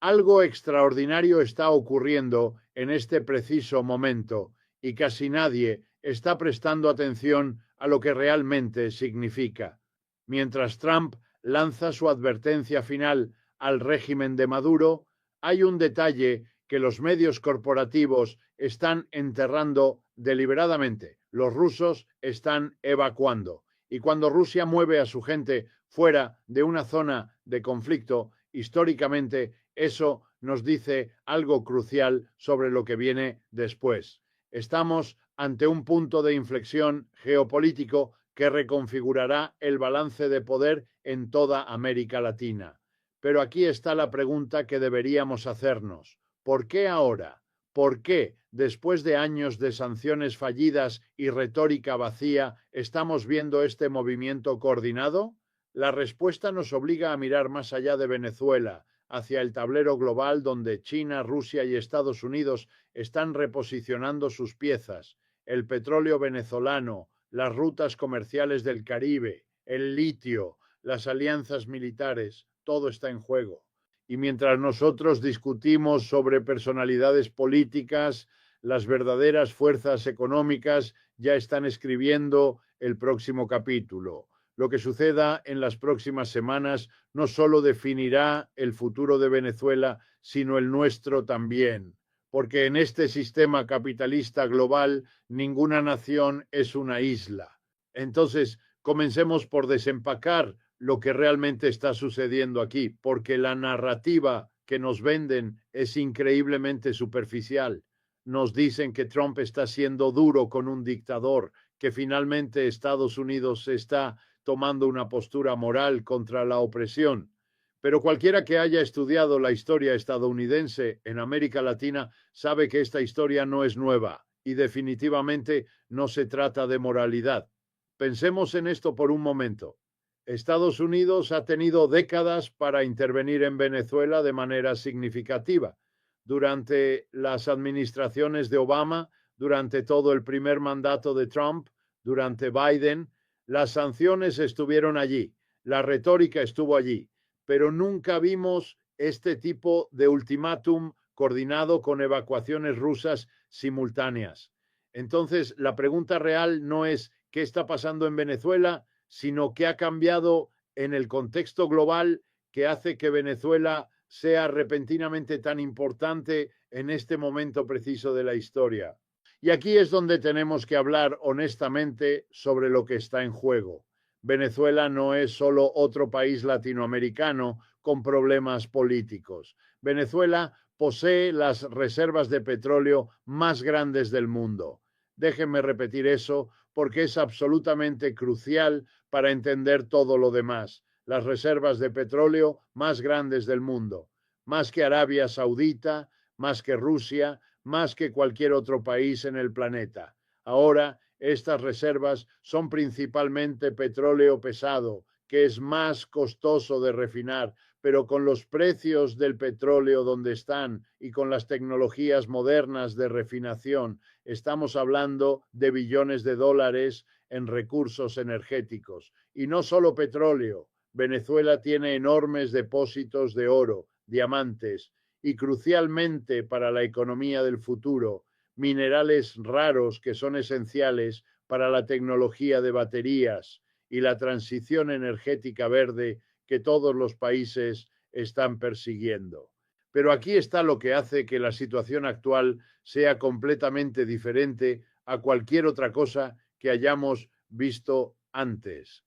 Algo extraordinario está ocurriendo en este preciso momento y casi nadie está prestando atención a lo que realmente significa. Mientras Trump lanza su advertencia final al régimen de Maduro, hay un detalle que los medios corporativos están enterrando deliberadamente. Los rusos están evacuando. Y cuando Rusia mueve a su gente fuera de una zona de conflicto, históricamente eso nos dice algo crucial sobre lo que viene después. Estamos ante un punto de inflexión geopolítico que reconfigurará el balance de poder en toda América Latina. Pero aquí está la pregunta que deberíamos hacernos. ¿Por qué ahora? ¿Por qué, después de años de sanciones fallidas y retórica vacía, estamos viendo este movimiento coordinado? La respuesta nos obliga a mirar más allá de Venezuela, hacia el tablero global donde China, Rusia y Estados Unidos están reposicionando sus piezas. El petróleo venezolano, las rutas comerciales del Caribe, el litio, las alianzas militares, todo está en juego. Y mientras nosotros discutimos sobre personalidades políticas, las verdaderas fuerzas económicas ya están escribiendo el próximo capítulo. Lo que suceda en las próximas semanas no solo definirá el futuro de Venezuela, sino el nuestro también. Porque en este sistema capitalista global ninguna nación es una isla. Entonces, comencemos por desempacar lo que realmente está sucediendo aquí, porque la narrativa que nos venden es increíblemente superficial. Nos dicen que Trump está siendo duro con un dictador, que finalmente Estados Unidos está tomando una postura moral contra la opresión. Pero cualquiera que haya estudiado la historia estadounidense en América Latina sabe que esta historia no es nueva y definitivamente no se trata de moralidad. Pensemos en esto por un momento. Estados Unidos ha tenido décadas para intervenir en Venezuela de manera significativa. Durante las administraciones de Obama, durante todo el primer mandato de Trump, durante Biden, las sanciones estuvieron allí, la retórica estuvo allí, pero nunca vimos este tipo de ultimátum coordinado con evacuaciones rusas simultáneas. Entonces, la pregunta real no es qué está pasando en Venezuela, sino qué ha cambiado en el contexto global que hace que Venezuela sea repentinamente tan importante en este momento preciso de la historia. Y aquí es donde tenemos que hablar honestamente sobre lo que está en juego. Venezuela no es solo otro país latinoamericano con problemas políticos. Venezuela posee las reservas de petróleo más grandes del mundo. Déjenme repetir eso porque es absolutamente crucial para entender todo lo demás. Las reservas de petróleo más grandes del mundo, más que Arabia Saudita, más que Rusia, más que cualquier otro país en el planeta. Ahora, estas reservas son principalmente petróleo pesado, que es más costoso de refinar, pero con los precios del petróleo donde están y con las tecnologías modernas de refinación, estamos hablando de billones de dólares en recursos energéticos. Y no solo petróleo. Venezuela tiene enormes depósitos de oro, diamantes y, crucialmente para la economía del futuro, minerales raros que son esenciales para la tecnología de baterías y la transición energética verde que todos los países están persiguiendo. Pero aquí está lo que hace que la situación actual sea completamente diferente a cualquier otra cosa que hayamos visto antes.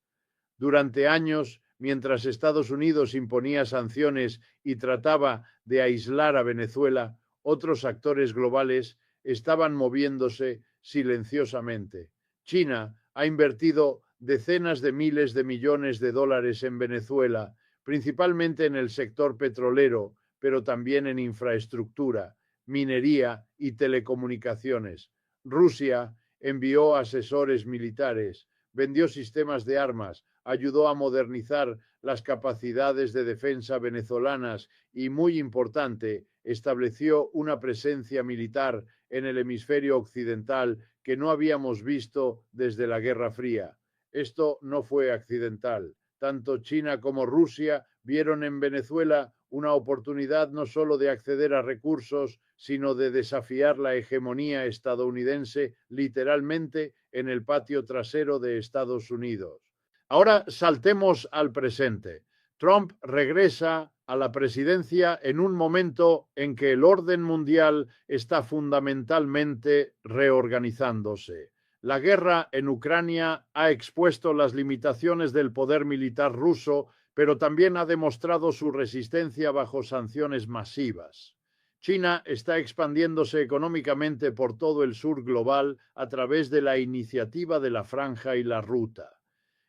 Durante años, mientras Estados Unidos imponía sanciones y trataba de aislar a Venezuela, otros actores globales estaban moviéndose silenciosamente. China ha invertido decenas de miles de millones de dólares en Venezuela, principalmente en el sector petrolero, pero también en infraestructura, minería y telecomunicaciones. Rusia envió asesores militares, vendió sistemas de armas, ayudó a modernizar las capacidades de defensa venezolanas y, muy importante, estableció una presencia militar en el hemisferio occidental que no habíamos visto desde la Guerra Fría. Esto no fue accidental. Tanto China como Rusia vieron en Venezuela una oportunidad no solo de acceder a recursos, sino de desafiar la hegemonía estadounidense literalmente en el patio trasero de Estados Unidos. Ahora saltemos al presente. Trump regresa a la presidencia en un momento en que el orden mundial está fundamentalmente reorganizándose. La guerra en Ucrania ha expuesto las limitaciones del poder militar ruso, pero también ha demostrado su resistencia bajo sanciones masivas. China está expandiéndose económicamente por todo el sur global a través de la iniciativa de la Franja y la Ruta.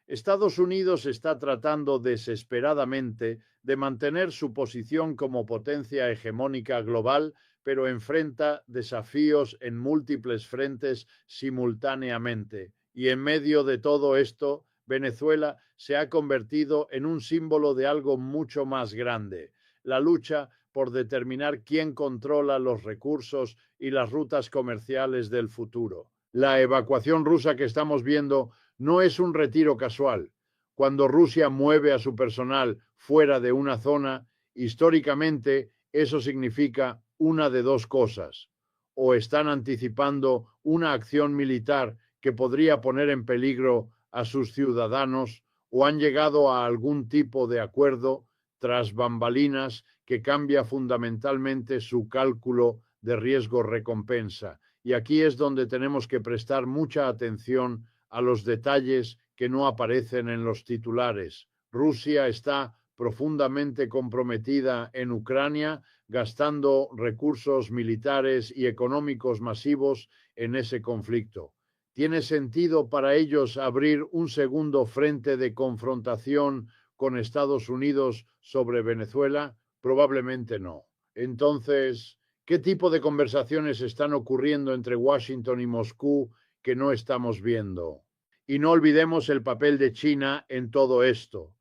Estados Unidos está tratando desesperadamente de mantener su posición como potencia hegemónica global, pero enfrenta desafíos en múltiples frentes simultáneamente. Y en medio de todo esto, Venezuela se ha convertido en un símbolo de algo mucho más grande: la lucha por determinar quién controla los recursos y las rutas comerciales del futuro. La evacuación rusa que estamos viendo no es un retiro casual. Cuando Rusia mueve a su personal fuera de una zona, históricamente eso significa una de dos cosas: o están anticipando una acción militar que podría poner en peligro a sus ciudadanos, o han llegado a algún tipo de acuerdo tras bambalinas que cambia fundamentalmente su cálculo de riesgo-recompensa. Y aquí es donde tenemos que prestar mucha atención a los detalles que no aparecen en los titulares. Rusia está profundamente comprometida en Ucrania, gastando recursos militares y económicos masivos en ese conflicto. ¿Tiene sentido para ellos abrir un segundo frente de confrontación con Estados Unidos sobre Venezuela? Probablemente no. Entonces, ¿qué tipo de conversaciones están ocurriendo entre Washington y Moscú que no estamos viendo? Y no olvidemos el papel de China en todo esto.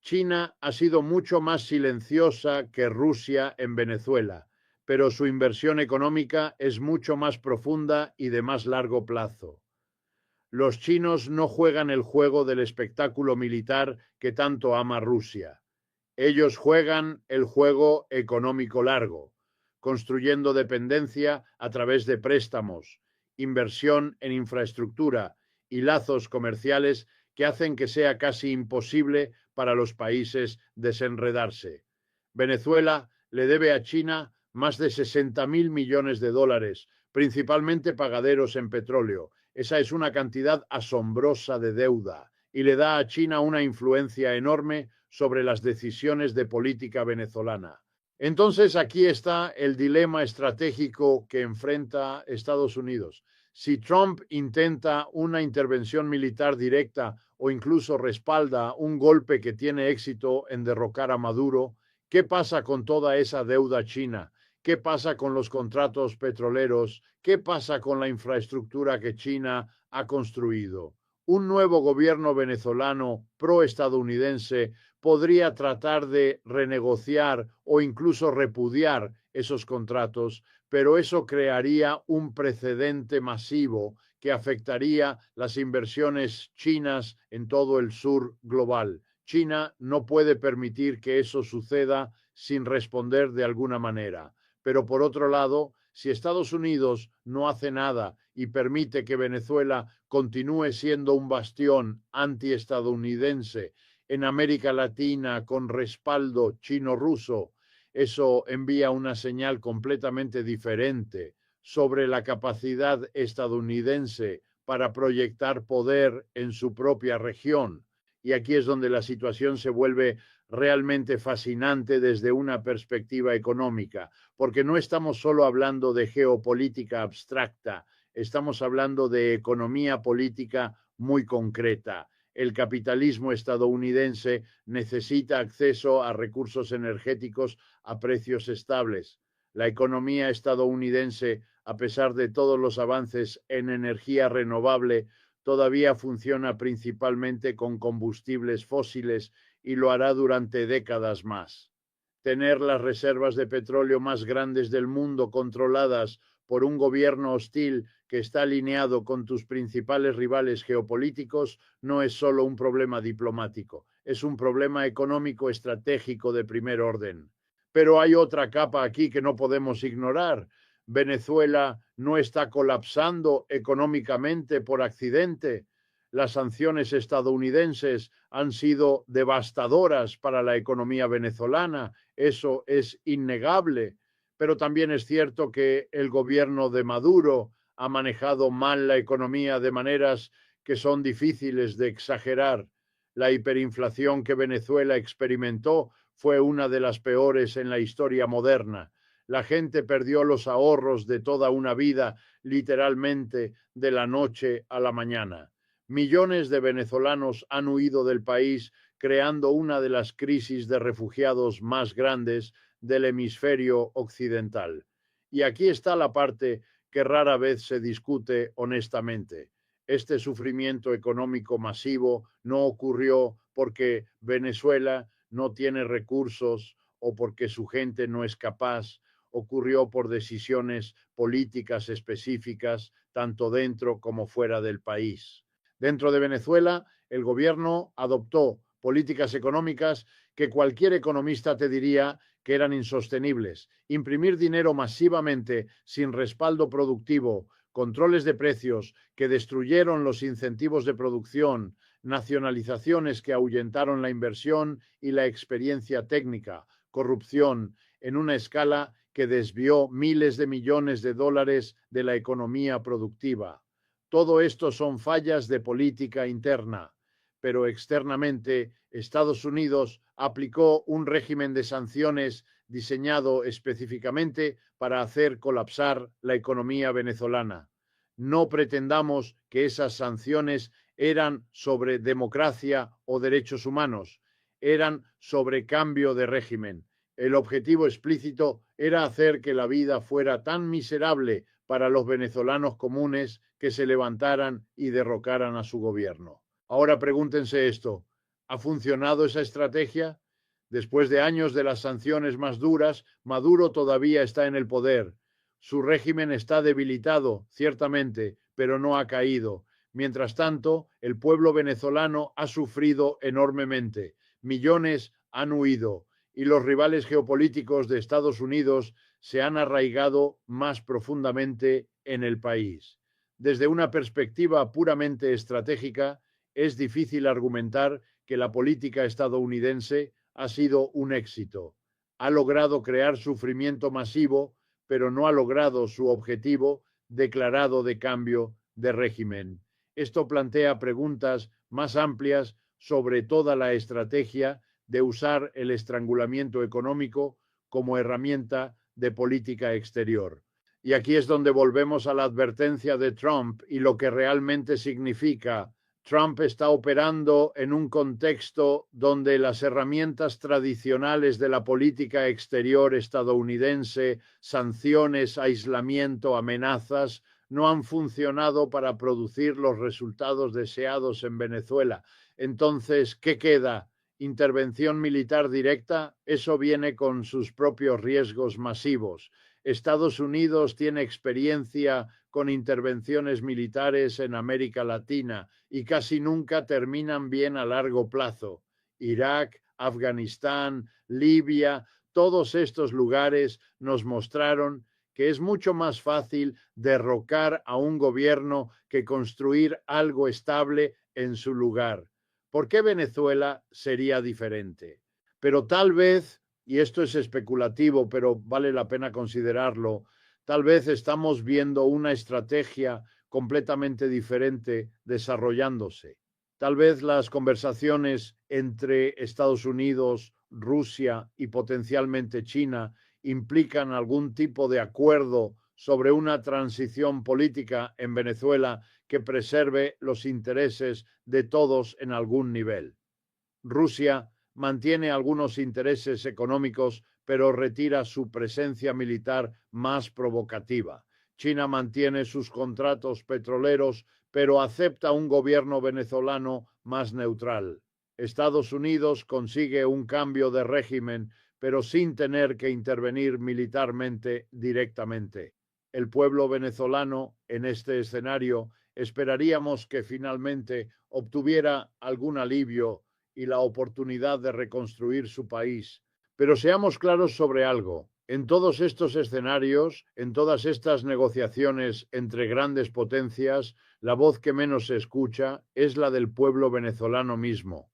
China ha sido mucho más silenciosa que Rusia en Venezuela, pero su inversión económica es mucho más profunda y de más largo plazo. Los chinos no juegan el juego del espectáculo militar que tanto ama Rusia. Ellos juegan el juego económico largo, construyendo dependencia a través de préstamos, inversión en infraestructura y lazos comerciales que hacen que sea casi imposible para los países desenredarse. Venezuela le debe a China más de 60.000 millones de dólares, principalmente pagaderos en petróleo. Esa es una cantidad asombrosa de deuda y le da a China una influencia enorme sobre las decisiones de política venezolana. Entonces, aquí está el dilema estratégico que enfrenta Estados Unidos. Si Trump intenta una intervención militar directa o incluso respalda un golpe que tiene éxito en derrocar a Maduro, ¿qué pasa con toda esa deuda china? ¿Qué pasa con los contratos petroleros? ¿Qué pasa con la infraestructura que China ha construido? Un nuevo gobierno venezolano pro-estadounidense podría tratar de renegociar o incluso repudiar esos contratos, pero eso crearía un precedente masivo que afectaría las inversiones chinas en todo el sur global. China no puede permitir que eso suceda sin responder de alguna manera. Pero por otro lado, si Estados Unidos no hace nada y permite que Venezuela continúe siendo un bastión antiestadounidense en América Latina con respaldo chino-ruso, eso envía una señal completamente diferente sobre la capacidad estadounidense para proyectar poder en su propia región. Y aquí es donde la situación se vuelve realmente fascinante desde una perspectiva económica, porque no estamos solo hablando de geopolítica abstracta, estamos hablando de economía política muy concreta. El capitalismo estadounidense necesita acceso a recursos energéticos a precios estables. La economía estadounidense, a pesar de todos los avances en energía renovable, todavía funciona principalmente con combustibles fósiles y lo hará durante décadas más. Tener las reservas de petróleo más grandes del mundo controladas por un gobierno hostil que está alineado con tus principales rivales geopolíticos no es solo un problema diplomático, es un problema económico estratégico de primer orden. Pero hay otra capa aquí que no podemos ignorar. Venezuela no está colapsando económicamente por accidente. Las sanciones estadounidenses han sido devastadoras para la economía venezolana. Eso es innegable. Pero también es cierto que el gobierno de Maduro ha manejado mal la economía de maneras que son difíciles de exagerar. La hiperinflación que Venezuela experimentó fue una de las peores en la historia moderna. La gente perdió los ahorros de toda una vida, literalmente de la noche a la mañana. Millones de venezolanos han huido del país, creando una de las crisis de refugiados más grandes del hemisferio occidental. Y aquí está la parte que rara vez se discute honestamente. Este sufrimiento económico masivo no ocurrió porque Venezuela no tiene recursos o porque su gente no es capaz, ocurrió por decisiones políticas específicas, tanto dentro como fuera del país. Dentro de Venezuela, el gobierno adoptó políticas económicas que cualquier economista te diría que eran insostenibles. Imprimir dinero masivamente sin respaldo productivo, controles de precios que destruyeron los incentivos de producción, nacionalizaciones que ahuyentaron la inversión y la experiencia técnica, corrupción en una escala que desvió miles de millones de dólares de la economía productiva. Todo esto son fallas de política interna, pero externamente Estados Unidos aplicó un régimen de sanciones diseñado específicamente para hacer colapsar la economía venezolana. No pretendamos que esas sanciones eran sobre democracia o derechos humanos, eran sobre cambio de régimen. El objetivo explícito era hacer que la vida fuera tan miserable para los venezolanos comunes que se levantaran y derrocaran a su gobierno. Ahora pregúntense esto, ¿ha funcionado esa estrategia? Después de años de las sanciones más duras, Maduro todavía está en el poder. Su régimen está debilitado, ciertamente, pero no ha caído. Mientras tanto, el pueblo venezolano ha sufrido enormemente. Millones han huido y los rivales geopolíticos de Estados Unidos se han arraigado más profundamente en el país. Desde una perspectiva puramente estratégica, es difícil argumentar que la política estadounidense ha sido un éxito. Ha logrado crear sufrimiento masivo, pero no ha logrado su objetivo declarado de cambio de régimen. Esto plantea preguntas más amplias sobre toda la estrategia de usar el estrangulamiento económico como herramienta de política exterior. Y aquí es donde volvemos a la advertencia de Trump y lo que realmente significa. Trump está operando en un contexto donde las herramientas tradicionales de la política exterior estadounidense, sanciones, aislamiento, amenazas, no han funcionado para producir los resultados deseados en Venezuela. Entonces, ¿qué queda? ¿Intervención militar directa? Eso viene con sus propios riesgos masivos. Estados Unidos tiene experiencia con intervenciones militares en América Latina y casi nunca terminan bien a largo plazo. Irak, Afganistán, Libia, todos estos lugares nos mostraron que es mucho más fácil derrocar a un gobierno que construir algo estable en su lugar. ¿Por qué Venezuela sería diferente? Pero tal vez, y esto es especulativo, pero vale la pena considerarlo, tal vez estamos viendo una estrategia completamente diferente desarrollándose. Tal vez las conversaciones entre Estados Unidos, Rusia y potencialmente China implican algún tipo de acuerdo sobre una transición política en Venezuela que preserve los intereses de todos en algún nivel. Rusia mantiene algunos intereses económicos, pero retira su presencia militar más provocativa. China mantiene sus contratos petroleros, pero acepta un gobierno venezolano más neutral. Estados Unidos consigue un cambio de régimen, pero sin tener que intervenir militarmente directamente. El pueblo venezolano, en este escenario, esperaríamos que finalmente obtuviera algún alivio y la oportunidad de reconstruir su país, Pero seamos claros sobre algo. En todos estos escenarios, en todas estas negociaciones entre grandes potencias, la voz que menos se escucha es la del pueblo venezolano mismo.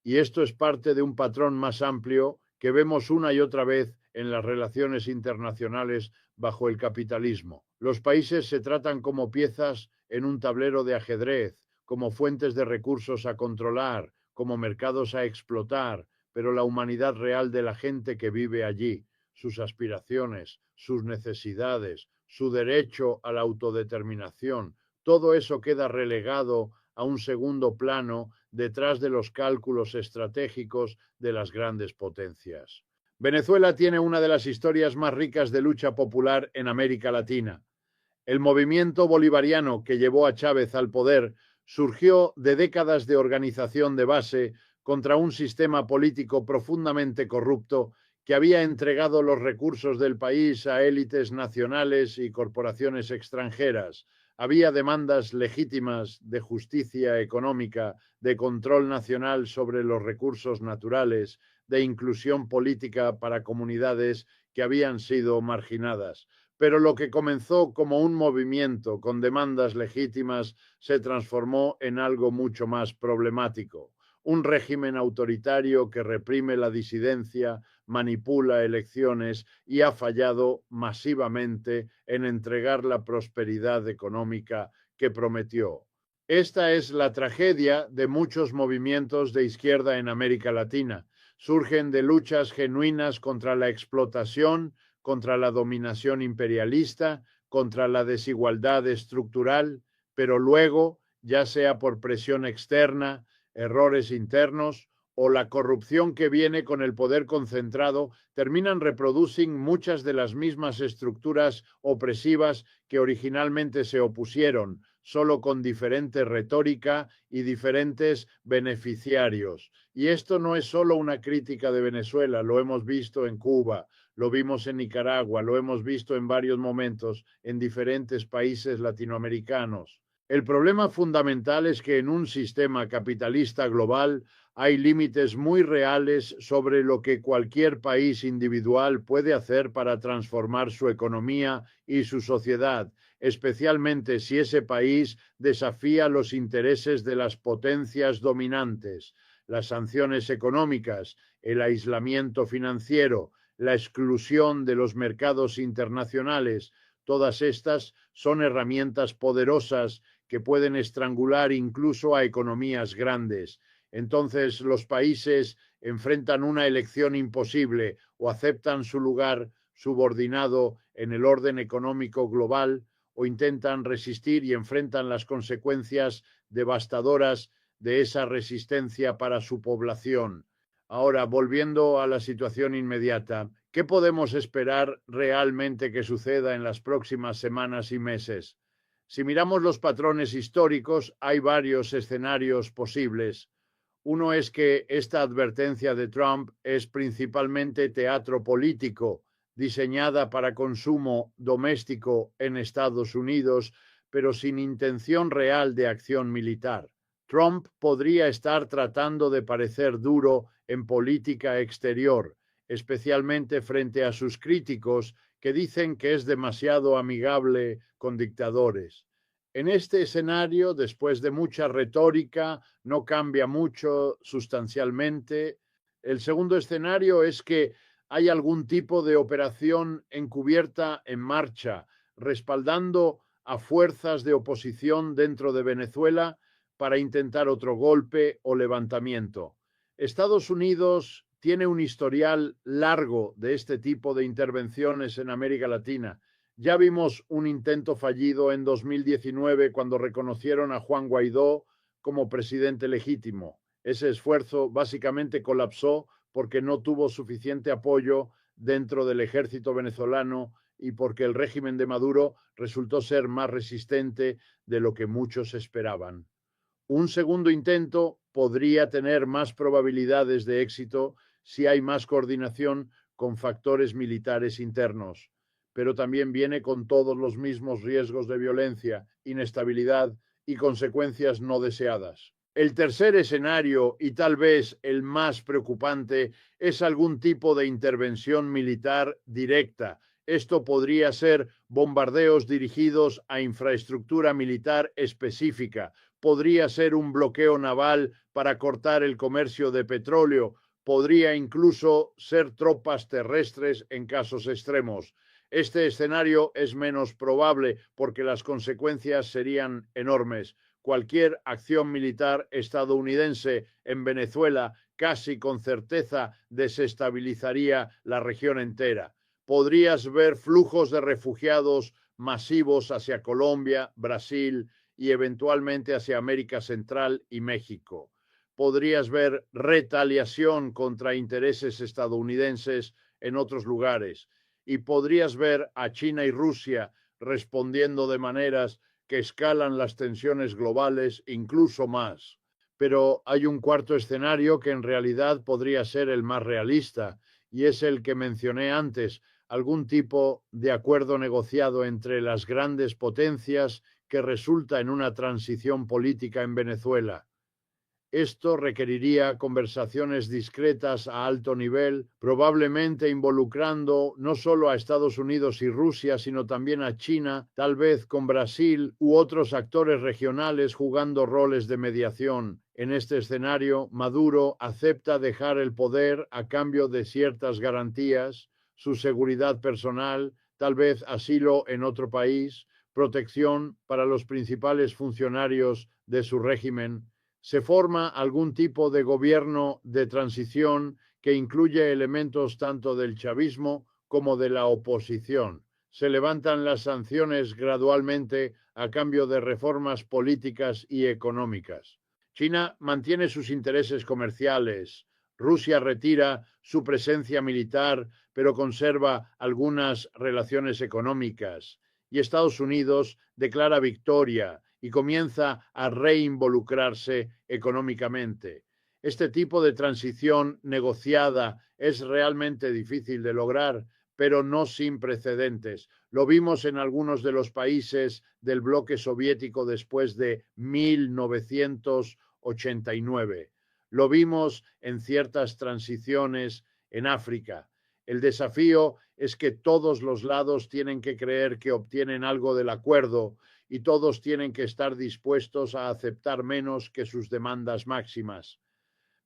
Y esto es parte de un patrón más amplio que vemos una y otra vez en las relaciones internacionales bajo el capitalismo. Los países se tratan como piezas en un tablero de ajedrez, como fuentes de recursos a controlar, como mercados a explotar, pero la humanidad real de la gente que vive allí, sus aspiraciones, sus necesidades, su derecho a la autodeterminación, todo eso queda relegado a un segundo plano detrás de los cálculos estratégicos de las grandes potencias. Venezuela tiene una de las historias más ricas de lucha popular en América Latina. El movimiento bolivariano que llevó a Chávez al poder surgió de décadas de organización de base contra un sistema político profundamente corrupto que había entregado los recursos del país a élites nacionales y corporaciones extranjeras. Había demandas legítimas de justicia económica, de control nacional sobre los recursos naturales, de inclusión política para comunidades que habían sido marginadas. Pero lo que comenzó como un movimiento con demandas legítimas se transformó en algo mucho más problemático. Un régimen autoritario que reprime la disidencia, manipula elecciones y ha fallado masivamente en entregar la prosperidad económica que prometió. Esta es la tragedia de muchos movimientos de izquierda en América Latina. Surgen de luchas genuinas contra la explotación, contra la dominación imperialista, contra la desigualdad estructural, pero luego, ya sea por presión externa, errores internos o la corrupción que viene con el poder concentrado, terminan reproduciendo muchas de las mismas estructuras opresivas que originalmente se opusieron, solo con diferente retórica y diferentes beneficiarios. Y esto no es solo una crítica de Venezuela, lo hemos visto en Cuba, lo vimos en Nicaragua, lo hemos visto en varios momentos en diferentes países latinoamericanos. El problema fundamental es que en un sistema capitalista global hay límites muy reales sobre lo que cualquier país individual puede hacer para transformar su economía y su sociedad, especialmente si ese país desafía los intereses de las potencias dominantes. Las sanciones económicas, el aislamiento financiero, la exclusión de los mercados internacionales, todas estas son herramientas poderosas que pueden estrangular incluso a economías grandes. Entonces los países enfrentan una elección imposible: o aceptan su lugar subordinado en el orden económico global o intentan resistir y enfrentan las consecuencias devastadoras de esa resistencia para su población. Ahora, volviendo a la situación inmediata, ¿qué podemos esperar realmente que suceda en las próximas semanas y meses? Si miramos los patrones históricos, hay varios escenarios posibles. Uno es que esta advertencia de Trump es principalmente teatro político, diseñada para consumo doméstico en Estados Unidos, pero sin intención real de acción militar. Trump podría estar tratando de parecer duro en política exterior, especialmente frente a sus críticos que dicen que es demasiado amigable con dictadores. En este escenario, después de mucha retórica, no cambia mucho sustancialmente. El segundo escenario es que hay algún tipo de operación encubierta en marcha, respaldando a fuerzas de oposición dentro de Venezuela para intentar otro golpe o levantamiento. Estados Unidos tiene un historial largo de este tipo de intervenciones en América Latina. Ya vimos un intento fallido en 2019 cuando reconocieron a Juan Guaidó como presidente legítimo. Ese esfuerzo básicamente colapsó porque no tuvo suficiente apoyo dentro del ejército venezolano y porque el régimen de Maduro resultó ser más resistente de lo que muchos esperaban. Un segundo intento podría tener más probabilidades de éxito si hay más coordinación con factores militares internos, pero también viene con todos los mismos riesgos de violencia, inestabilidad y consecuencias no deseadas. El tercer escenario, y tal vez el más preocupante, es algún tipo de intervención militar directa. Esto podría ser bombardeos dirigidos a infraestructura militar específica, podría ser un bloqueo naval para cortar el comercio de petróleo, podría incluso ser tropas terrestres en casos extremos. Este escenario es menos probable porque las consecuencias serían enormes. Cualquier acción militar estadounidense en Venezuela casi con certeza desestabilizaría la región entera. Podrías ver flujos de refugiados masivos hacia Colombia, Brasil y eventualmente hacia América Central y México. Podrías ver retaliación contra intereses estadounidenses en otros lugares y podrías ver a China y Rusia respondiendo de maneras que escalan las tensiones globales incluso más. Pero hay un cuarto escenario que en realidad podría ser el más realista, y es el que mencioné antes, algún tipo de acuerdo negociado entre las grandes potencias que resulta en una transición política en Venezuela. Esto requeriría conversaciones discretas a alto nivel, probablemente involucrando no solo a Estados Unidos y Rusia, sino también a China, tal vez con Brasil u otros actores regionales jugando roles de mediación. En este escenario, Maduro acepta dejar el poder a cambio de ciertas garantías, su seguridad personal, tal vez asilo en otro país, protección para los principales funcionarios de su régimen. Se forma algún tipo de gobierno de transición que incluye elementos tanto del chavismo como de la oposición. Se levantan las sanciones gradualmente a cambio de reformas políticas y económicas. China mantiene sus intereses comerciales. Rusia retira su presencia militar, pero conserva algunas relaciones económicas. Y Estados Unidos declara victoria y comienza a reinvolucrarse económicamente. Este tipo de transición negociada es realmente difícil de lograr, pero no sin precedentes. Lo vimos en algunos de los países del bloque soviético después de 1989. Lo vimos en ciertas transiciones en África. El desafío es que todos los lados tienen que creer que obtienen algo del acuerdo y todos tienen que estar dispuestos a aceptar menos que sus demandas máximas.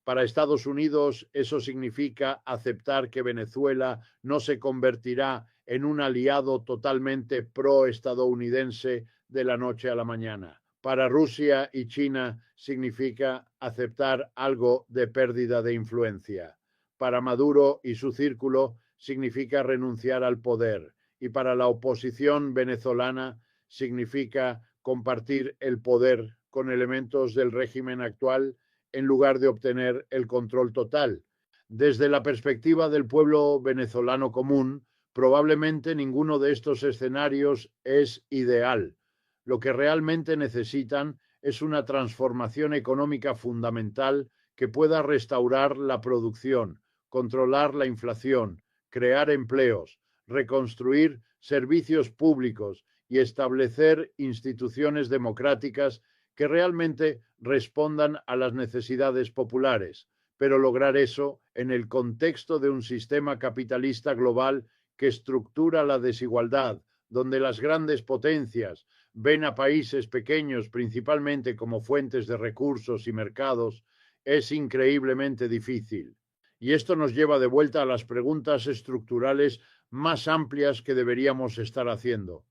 Para Estados Unidos eso significa aceptar que Venezuela no se convertirá en un aliado totalmente pro-estadounidense de la noche a la mañana. Para Rusia y China significa aceptar algo de pérdida de influencia. Para Maduro y su círculo significa renunciar al poder. Y para la oposición venezolana significa compartir el poder con elementos del régimen actual en lugar de obtener el control total. Desde la perspectiva del pueblo venezolano común, probablemente ninguno de estos escenarios es ideal. Lo que realmente necesitan es una transformación económica fundamental que pueda restaurar la producción, controlar la inflación, crear empleos, reconstruir servicios públicos y establecer instituciones democráticas que realmente respondan a las necesidades populares, pero lograr eso en el contexto de un sistema capitalista global que estructura la desigualdad, donde las grandes potencias ven a países pequeños principalmente como fuentes de recursos y mercados, es increíblemente difícil. Y esto nos lleva de vuelta a las preguntas estructurales más amplias que deberíamos estar haciendo.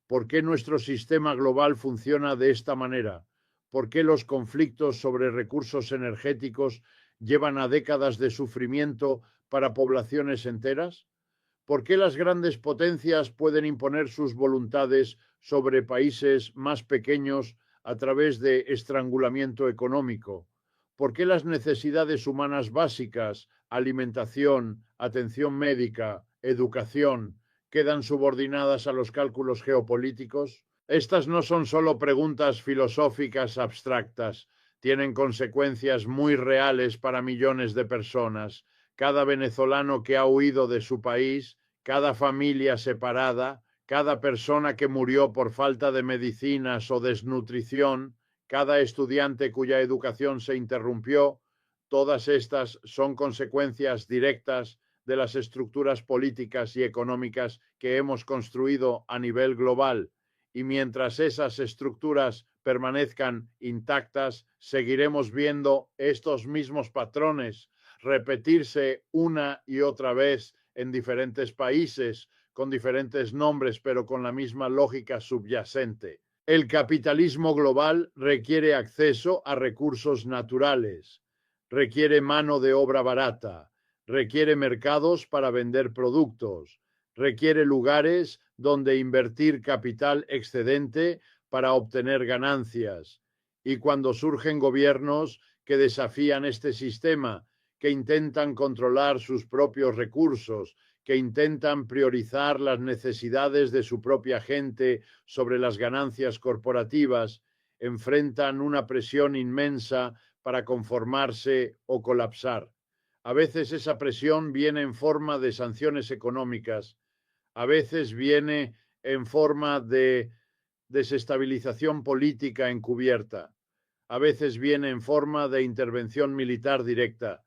¿Por qué nuestro sistema global funciona de esta manera? ¿Por qué los conflictos sobre recursos energéticos llevan a décadas de sufrimiento para poblaciones enteras? ¿Por qué las grandes potencias pueden imponer sus voluntades sobre países más pequeños a través de estrangulamiento económico? ¿Por qué las necesidades humanas básicas, alimentación, atención médica, educación, quedan subordinadas a los cálculos geopolíticos? Estas no son solo preguntas filosóficas abstractas, tienen consecuencias muy reales para millones de personas. Cada venezolano que ha huido de su país, cada familia separada, cada persona que murió por falta de medicinas o desnutrición, cada estudiante cuya educación se interrumpió, todas estas son consecuencias directas de las estructuras políticas y económicas que hemos construido a nivel global. Y mientras esas estructuras permanezcan intactas, seguiremos viendo estos mismos patrones repetirse una y otra vez en diferentes países, con diferentes nombres, pero con la misma lógica subyacente. El capitalismo global requiere acceso a recursos naturales, requiere mano de obra barata, requiere mercados para vender productos, requiere lugares donde invertir capital excedente para obtener ganancias. Y cuando surgen gobiernos que desafían este sistema, que intentan controlar sus propios recursos, que intentan priorizar las necesidades de su propia gente sobre las ganancias corporativas, enfrentan una presión inmensa para conformarse o colapsar. A veces esa presión viene en forma de sanciones económicas, a veces viene en forma de desestabilización política encubierta, a veces viene en forma de intervención militar directa,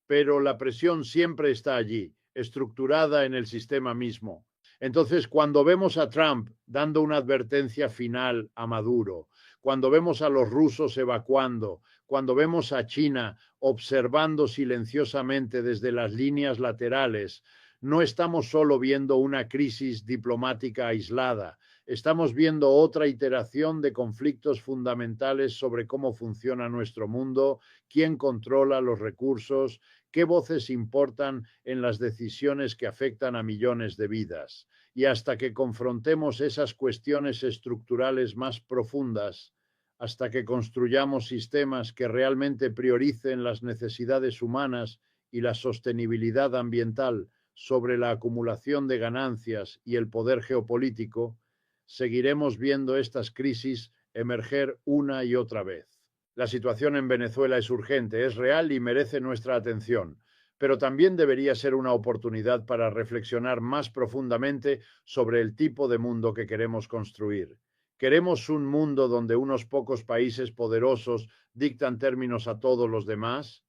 pero la presión siempre está allí, estructurada en el sistema mismo. Entonces, cuando vemos a Trump dando una advertencia final a Maduro, cuando vemos a los rusos evacuando, cuando vemos a China observando silenciosamente desde las líneas laterales, no estamos solo viendo una crisis diplomática aislada, estamos viendo otra iteración de conflictos fundamentales sobre cómo funciona nuestro mundo, quién controla los recursos, qué voces importan en las decisiones que afectan a millones de vidas. Y hasta que confrontemos esas cuestiones estructurales más profundas, hasta que construyamos sistemas que realmente prioricen las necesidades humanas y la sostenibilidad ambiental sobre la acumulación de ganancias y el poder geopolítico, seguiremos viendo estas crisis emerger una y otra vez. La situación en Venezuela es urgente, es real y merece nuestra atención, pero también debería ser una oportunidad para reflexionar más profundamente sobre el tipo de mundo que queremos construir. ¿Queremos un mundo donde unos pocos países poderosos dictan términos a todos los demás?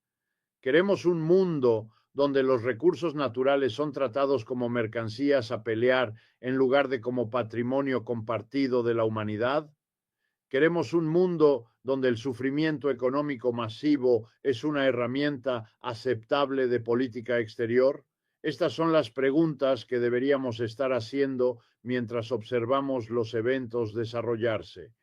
¿Queremos un mundo donde los recursos naturales son tratados como mercancías a pelear en lugar de como patrimonio compartido de la humanidad? ¿Queremos un mundo donde el sufrimiento económico masivo es una herramienta aceptable de política exterior? Estas son las preguntas que deberíamos estar haciendo mientras observamos los eventos desarrollarse.